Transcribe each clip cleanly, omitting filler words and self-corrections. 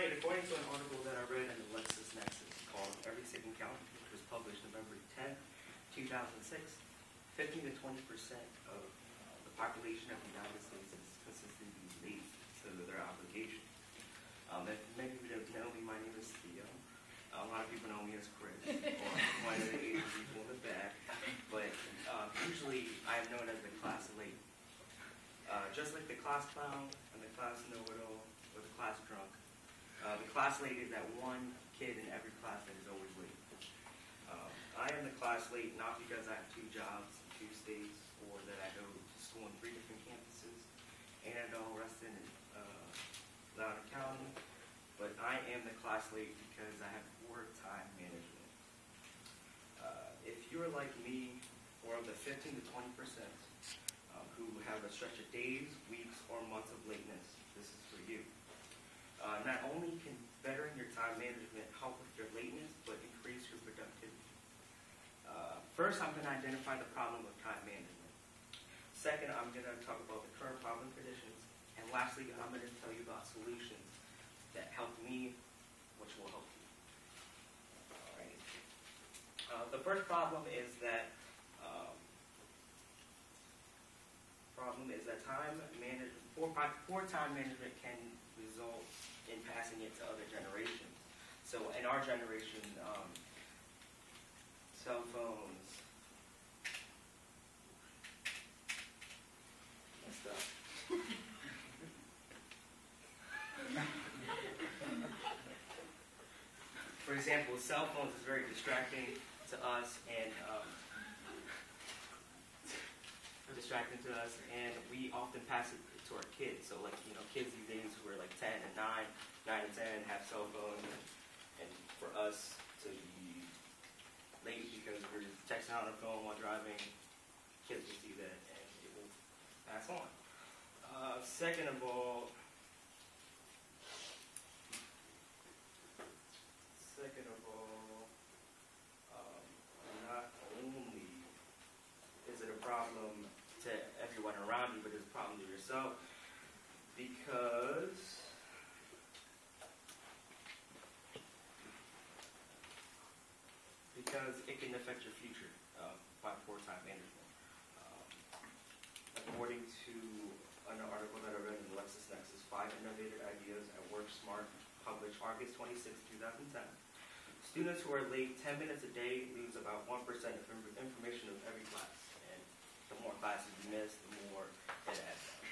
tonight, according to an article that I read in the LexisNexis called Every Second Count, which was published November 10th, 2006, 15 to 20% of the population of the United States is consistently late to their obligations. If many of you don't know me, my name is Theo. A lot of people know me as Chris, or one of the Asian people in the back. But usually I am known as the class late. Just like the class clown and the class know-it-all or the class drunk. The class late is that one kid in every class that is always late. I am the class late not because I have 2 jobs in 2 states or that I go to school in 3 different campuses and all resting in Loudoun County, but I am the class late because I have poor time management. If you're like me, or of the 15 to 20% who have a stretch of days, weeks, or months of lateness, this is for you. Not only can bettering your time management help with your lateness, but increase your productivity. First, I'm going to identify the problem with time management. Second, I'm going to talk about the current problem conditions. And lastly, I'm going to tell you about solutions that help me, which will help you. All right. The first problem is that poor time management can result in passing it to other generations. So in our generation, cell phones, messed up. For example, cell phones is very distracting to us, and we often pass it to our kids. So, like, kids these days who are like 10 and 9 and 10 have cell phones, and for us to be late because we're texting on our phone while driving, kids will see that and it will pass on. Second of all, not only is it a problem to everyone around you, but it's a problem to yourself because it can affect your future by poor time management. According to an article that I read in LexisNexis, 5 Innovative Ideas at Work Smart, published August 26, 2010. Students who are late 10 minutes a day lose about 1% of information of every class. And the more classes you miss, the more it adds up.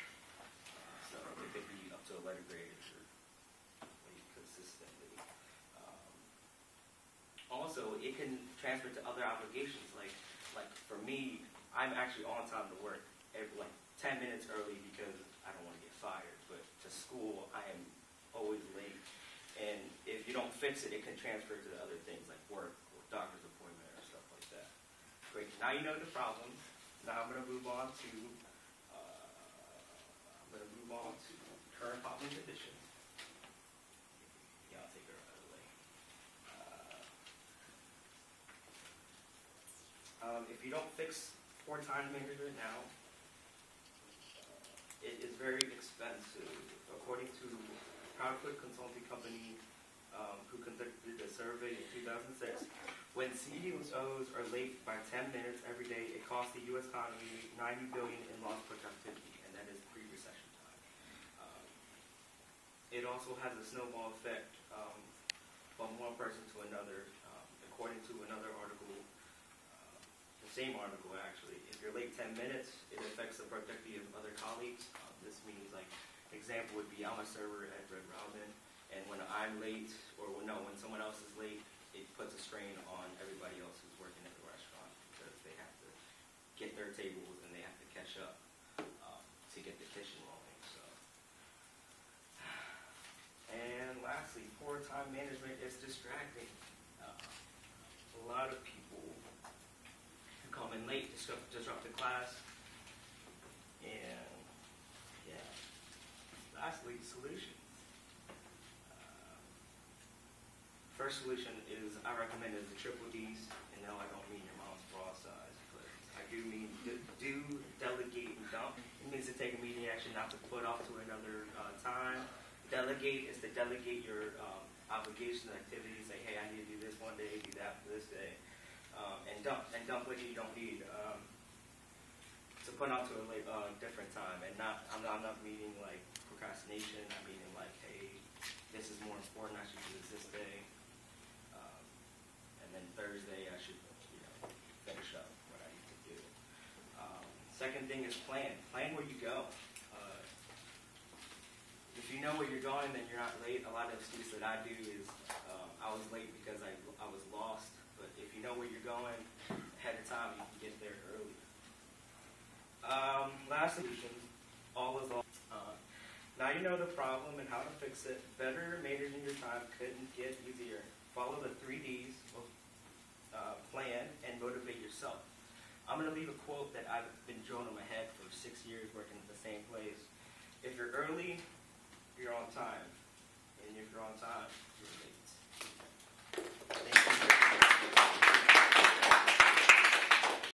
So it could be up to a letter grade if you're late consistently. Also, it can transfer to other obligations. Like for me, I'm actually on time to work, like 10 minutes early because I don't want to get fired. But to school, I am always late. And if you don't fix it, it can transfer to other things like work or doctor's appointment or stuff like that. Great. Now you know the problems. Now I'm going to move on to current problem conditions. Yeah, I'll take her out of the way. If you don't fix poor time management now, it is very expensive. According to Proudfoot Consulting Company, who conducted a survey in 2006, when CEOs are late by 10 minutes every day, it costs the U.S. economy $90 billion in lost productivity, and that is pre-recession time. It also has a snowball effect from one person to another. According to another article, the same article actually, if you're late 10 minutes, it affects the productivity of other colleagues. This means, like, example would be I'm a server at Red Robin, and when I'm late, or when someone else is late, it puts a strain on everybody else who's working at the restaurant because they have to get their tables and they have to catch up to get the kitchen rolling. So, and lastly, poor time management is distracting. A lot of people come in late, disrupt the class, and yeah. Lastly, solutions. First solution is, I recommend, is the triple Ds, and no, I don't mean your mom's bra size, but I do mean do, delegate, and dump. It means to take immediate action, not to put off to another time. Delegate is to delegate your obligations and activities. Say, hey, I need to do this one day, do that for this day, and dump what you don't need. To put out to a different time, and I'm not meaning like procrastination. I'm meaning like, hey, this is more important. I should do this day, and then Thursday I should, finish up what I need to do. Second thing is plan. Plan where you go. If you know where you're going, then you're not late. A lot of excuses that I do is I was late because I was lost. But if you know where you're going ahead of time, you can get there early. Last solution, all is all. Now you know the problem and how to fix it. Better managing your time couldn't get easier. Follow the 3 Ds, plan, and motivate yourself. I'm going to leave a quote that I've been drilling in my head for 6 years working at the same place. If you're early,